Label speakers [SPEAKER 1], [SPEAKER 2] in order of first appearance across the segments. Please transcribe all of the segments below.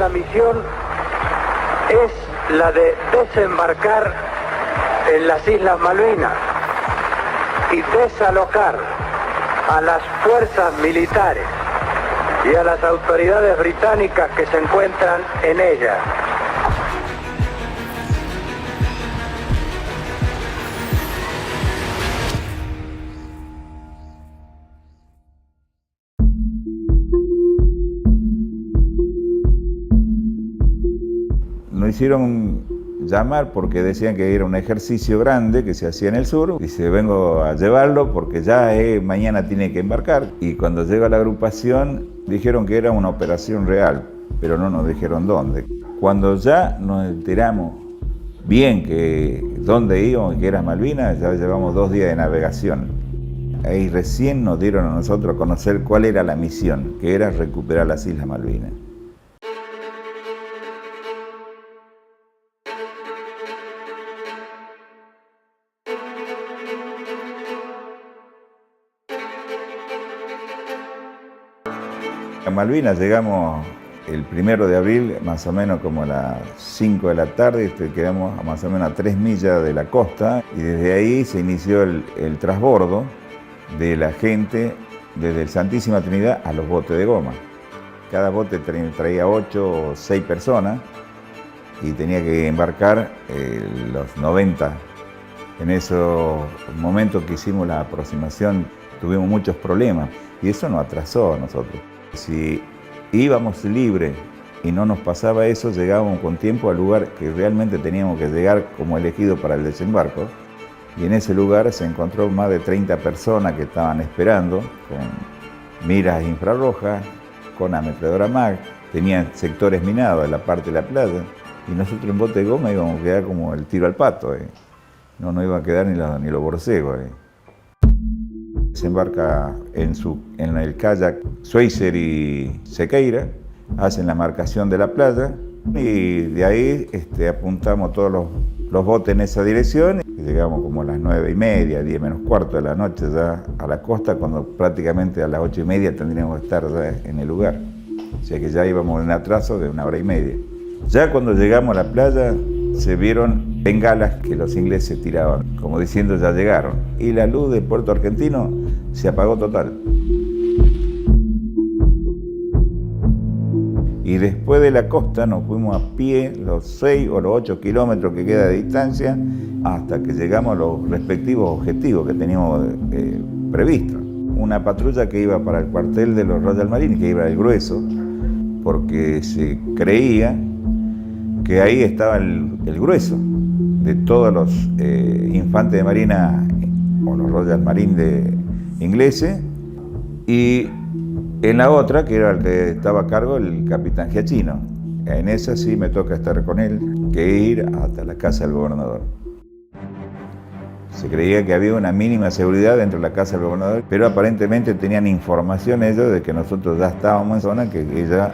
[SPEAKER 1] nuestra misión es la de desembarcar en las Islas Malvinas y desalojar a las fuerzas militares y a las autoridades británicas que se encuentran en ellas.
[SPEAKER 2] Nos hicieron llamar porque decían que era un ejercicio grande que se hacía en el sur. Dice, vengo a llevarlo porque ya mañana tiene que embarcar. Y cuando llega la agrupación dijeron que era una operación real, pero no nos dijeron dónde. Cuando ya nos enteramos bien que dónde íbamos, que era Malvinas, ya llevamos 2 días de navegación. Ahí recién nos dieron a nosotros a conocer cuál era la misión, que era recuperar las Islas Malvinas. A Malvinas llegamos el 1 de abril, más o menos como a las 5 de la tarde, quedamos a más o menos a 3 millas de la costa y desde ahí se inició el transbordo de la gente desde el Santísima Trinidad a los botes de goma. Cada bote traía 8 o 6 personas y tenía que embarcar los 90. En esos momentos que hicimos la aproximación tuvimos muchos problemas y eso nos atrasó a nosotros. Si íbamos libres y no nos pasaba eso, llegábamos con tiempo al lugar que realmente teníamos que llegar como elegido para el desembarco. Y en ese lugar se encontró más de 30 personas que estaban esperando, con miras infrarrojas, con ametralladora MAG, tenían sectores minados en la parte de la playa, y nosotros en bote de goma íbamos a quedar como el tiro al pato. No iba a quedar ni los borcegos. Se embarca en el kayak Schweitzer y Sequeira, hacen la marcación de la playa y de ahí apuntamos todos los botes en esa dirección. Y llegamos como a las 9:30, 10 menos cuarto de la noche ya a la costa, cuando prácticamente a las 8:30 tendríamos que estar ya en el lugar. O sea que ya íbamos en atraso de 1 hora y media. Ya cuando llegamos a la playa se vieron bengalas que los ingleses tiraban, como diciendo ya llegaron. Y la luz de Puerto Argentino se apagó total. Y después de la costa nos fuimos a pie los 6 o los 8 kilómetros que queda de distancia hasta que llegamos a los respectivos objetivos que teníamos previstos. Una patrulla que iba para el cuartel de los Royal Marines, que iba el grueso, porque se creía que ahí estaba el grueso de todos los infantes de marina o los Royal Marines ingleses, y en la otra, que era el que estaba a cargo, el capitán Giachino. En esa sí me toca estar con él, que ir hasta la casa del gobernador. Se creía que había una mínima seguridad dentro de la casa del gobernador, pero aparentemente tenían información ellos de que nosotros ya estábamos en zona, que ya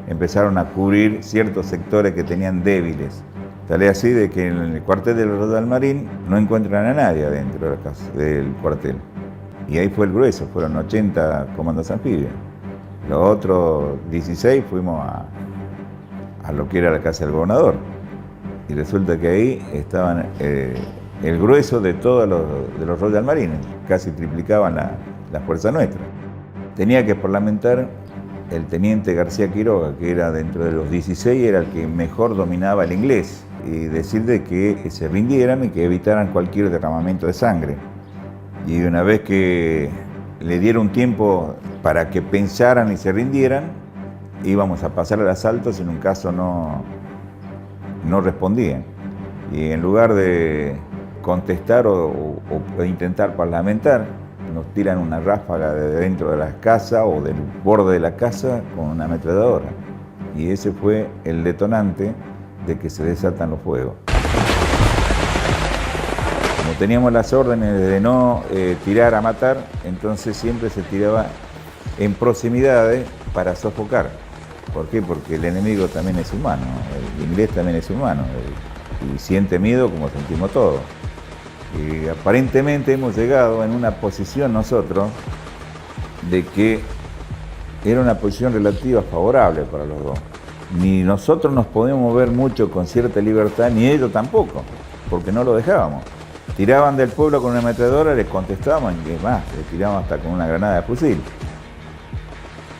[SPEAKER 2] empezaron a cubrir ciertos sectores que tenían débiles. Tal es así de que en el cuartel del Royal Marine no encuentran a nadie adentro de la casa, del cuartel. Y ahí fue el grueso, fueron 80 comandos anfibios. Los otros 16 fuimos a lo que era la casa del gobernador. Y resulta que ahí estaban el grueso de todos los Royal Marines, casi triplicaban la fuerza nuestra. Tenía que parlamentar el teniente García Quiroga, que era dentro de los 16, era el que mejor dominaba el inglés, y decirle que se rindieran y que evitaran cualquier derramamiento de sangre. Y una vez que le dieron tiempo para que pensaran y se rindieran, íbamos a pasar al asalto si en un caso no respondían. Y en lugar de contestar o intentar parlamentar, nos tiran una ráfaga de dentro de la casa o del borde de la casa con una ametralladora. Y ese fue el detonante de que se desatan los fuegos. Como teníamos las órdenes de no tirar a matar, entonces siempre se tiraba en proximidades para sofocar. ¿Por qué? Porque el enemigo también es humano, el inglés también es humano y siente miedo como sentimos todos. Y aparentemente hemos llegado en una posición nosotros de que era una posición relativa favorable para los dos. ni nosotros nos podíamos mover mucho con cierta libertad, ni ellos tampoco, porque no lo dejábamos. Tiraban del pueblo con una ametralladora, les contestábamos, y más, les tiraban hasta con una granada de fusil.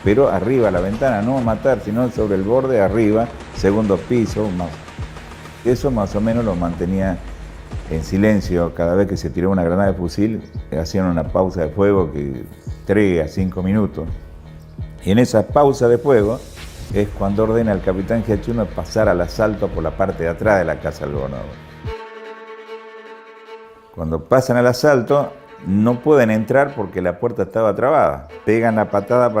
[SPEAKER 2] Pero arriba, la ventana, no matar, sino sobre el borde, arriba, segundo piso, más. Eso más o menos lo mantenía en silencio. Cada vez que se tiró una granada de fusil, hacían una pausa de fuego que 3 a 5 minutos. Y en esa pausa de fuego es cuando ordena al capitán Giachuno pasar al asalto por la parte de atrás de la casa del gobernador. Cuando pasan al asalto, no pueden entrar porque la puerta estaba trabada. Pegan la patada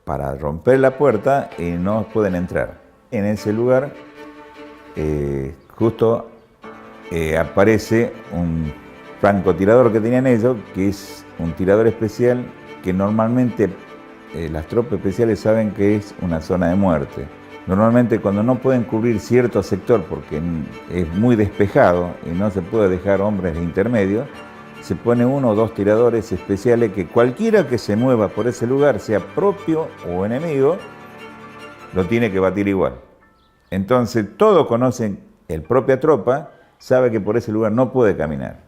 [SPEAKER 2] para romper la puerta y no pueden entrar. En ese lugar, justo aparece un francotirador que tenían ellos, que es un tirador especial que normalmente las tropas especiales saben que es una zona de muerte. Normalmente cuando no pueden cubrir cierto sector porque es muy despejado y no se puede dejar hombres de intermedio, se pone 1 o 2 tiradores especiales que cualquiera que se mueva por ese lugar, sea propio o enemigo, lo tiene que batir igual. Entonces todos conocen, el propia tropa sabe que por ese lugar no puede caminar.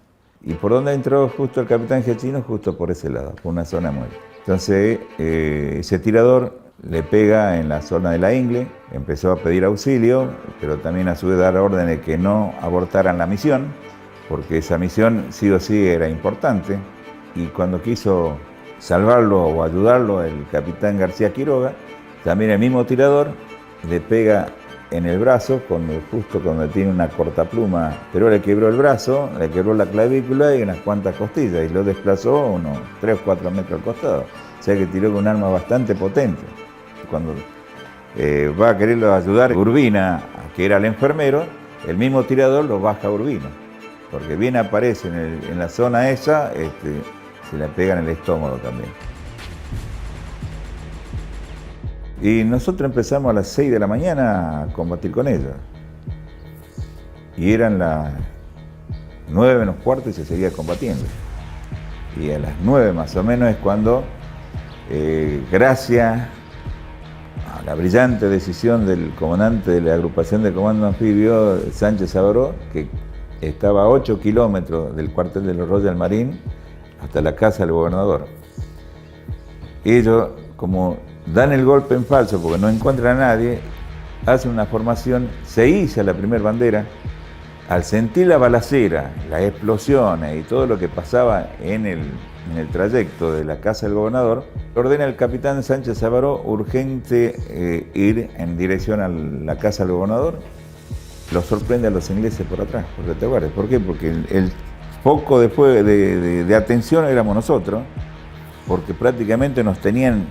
[SPEAKER 2] ¿Y por dónde entró justo el capitán Giachuno? Justo por ese lado, por una zona muerta. Entonces ese tirador le pega en la zona de la ingle, empezó a pedir auxilio, pero también a su vez dar órdenes de que no abortaran la misión, porque esa misión sí o sí era importante. Y cuando quiso salvarlo o ayudarlo el capitán García Quiroga, también el mismo tirador le pega en el brazo, justo cuando tiene una cortapluma, pero le quebró el brazo, le quebró la clavícula y unas cuantas costillas y lo desplazó unos 3 o 4 metros al costado. O sea que tiró con un arma bastante potente. Cuando va a quererlo ayudar Urbina, que era el enfermero, el mismo tirador lo baja a Urbina, porque bien aparece en la zona esa, se le pega en el estómago también. Y nosotros empezamos a las 6 de la mañana a combatir con ellos. Y eran las 9 menos cuarto y se seguía combatiendo. Y a las 9 más o menos es cuando, gracias a la brillante decisión del comandante de la agrupación de comando anfibio, Sánchez Sabaró, que estaba a 8 kilómetros del cuartel de los Royal Marine hasta la casa del gobernador. Ellos, como dan el golpe en falso porque no encuentran a nadie, hacen una formación, se iza la primera bandera. Al sentir la balacera, las explosiones y todo lo que pasaba en el trayecto de la casa del gobernador, ordena al capitán Sánchez Sabaró urgente ir en dirección a la casa del gobernador. Los sorprende a los ingleses por atrás, por retaguardia. ¿Por qué? Porque el foco de atención éramos nosotros, porque prácticamente nos tenían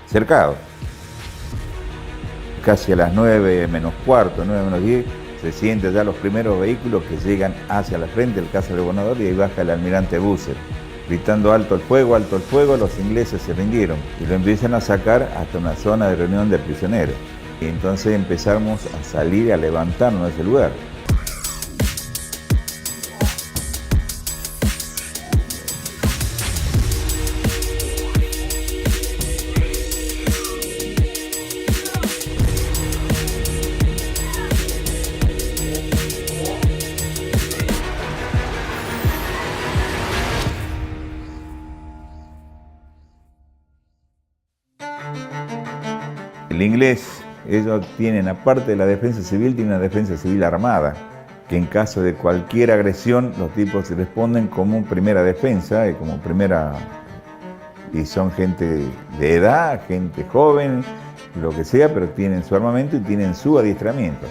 [SPEAKER 2] cercados. Casi a las 9 menos cuarto, 9 menos 10, se sienten ya los primeros vehículos que llegan hacia la frente del casa del gobernador y ahí baja el almirante Busser, gritando alto el fuego, los ingleses se rindieron y lo empiezan a sacar hasta una zona de reunión de prisioneros. Y entonces empezamos a salir, a levantarnos de ese lugar. El inglés, ellos tienen, aparte de la defensa civil, tienen una defensa civil armada, que en caso de cualquier agresión, los tipos responden como primera defensa, y son gente de edad, gente joven, lo que sea, pero tienen su armamento y tienen su adiestramiento.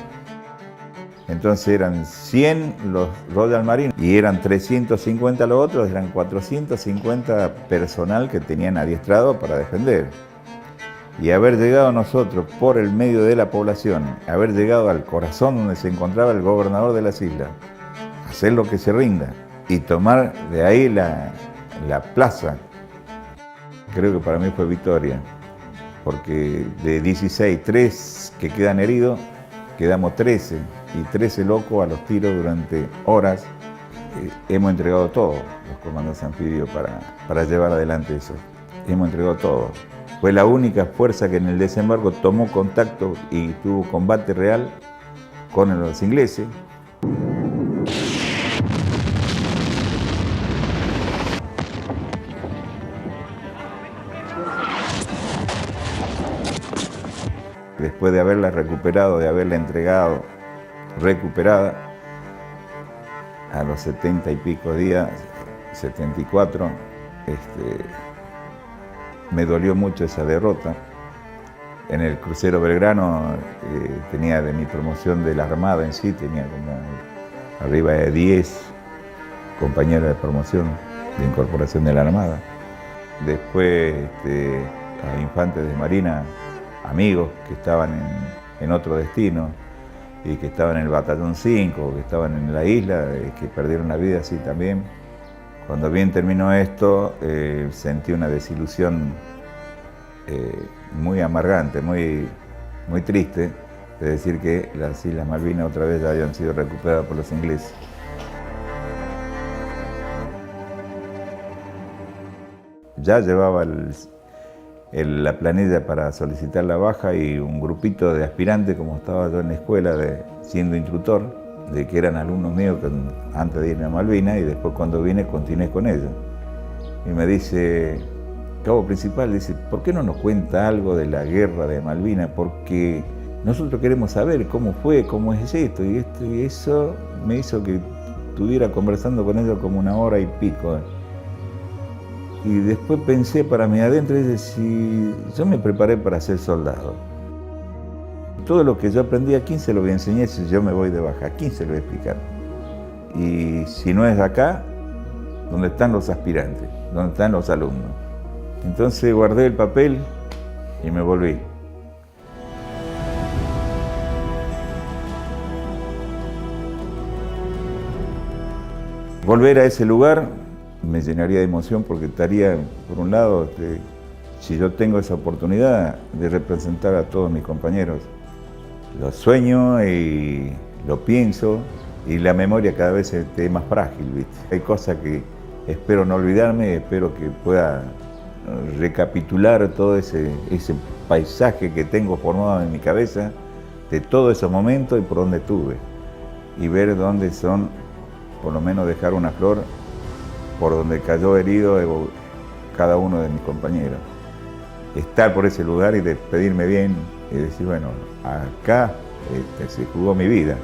[SPEAKER 2] Entonces eran 100 los Royal Marine y eran 350 los otros, eran 450 personal que tenían adiestrado para defender. Y haber llegado nosotros por el medio de la población, haber llegado al corazón donde se encontraba el gobernador de las islas, hacer lo que se rinda y tomar de ahí la plaza, creo que para mí fue victoria, porque de 16, 3 que quedan heridos, quedamos 13 y 13 locos a los tiros durante horas. Hemos entregado todo, los comandos anfibios, para llevar adelante eso. Hemos entregado todo. Fue la única fuerza que en el desembarco tomó contacto y tuvo combate real con los ingleses. Después de haberla recuperado, de haberla entregado recuperada, a los 70 y pico días, 74, me dolió mucho esa derrota. En el crucero Belgrano tenía de mi promoción de la Armada en sí, tenía como arriba de 10 compañeros de promoción de incorporación de la Armada. Después a infantes de Marina, amigos que estaban en otro destino y que estaban en el Batallón 5, que estaban en la isla, que perdieron la vida así también. Cuando bien terminó esto, sentí una desilusión muy amargante, muy triste, de decir que las Islas Malvinas otra vez ya habían sido recuperadas por los ingleses. Ya llevaba la planilla para solicitar la baja y un grupito de aspirantes, como estaba yo en la escuela siendo instructor, de que eran alumnos míos antes de irme a Malvinas, y después cuando vine continué con ellos. Y me dice, cabo principal, dice, ¿por qué no nos cuenta algo de la guerra de Malvinas? Porque nosotros queremos saber cómo fue, cómo es esto y esto, y eso me hizo que estuviera conversando con ellos como 1 hora y pico. Y después pensé para mí adentro, y dije, si yo me preparé para ser soldado, todo lo que yo aprendí, ¿a quién se lo voy a enseñar si yo me voy de baja? ¿A quién se lo voy a explicar? Y si no es acá, donde están los aspirantes, donde están los alumnos. Entonces guardé el papel y me volví. Volver a ese lugar me llenaría de emoción porque estaría, por un lado, si yo tengo esa oportunidad de representar a todos mis compañeros. Lo sueño y lo pienso y la memoria cada vez es más frágil, ¿viste? Hay cosas que espero no olvidarme, espero que pueda recapitular todo ese paisaje que tengo formado en mi cabeza de todos esos momentos y por donde estuve y ver dónde son, por lo menos dejar una flor por donde cayó herido cada uno de mis compañeros. Estar por ese lugar y despedirme bien y decir, bueno, acá se jugó mi vida.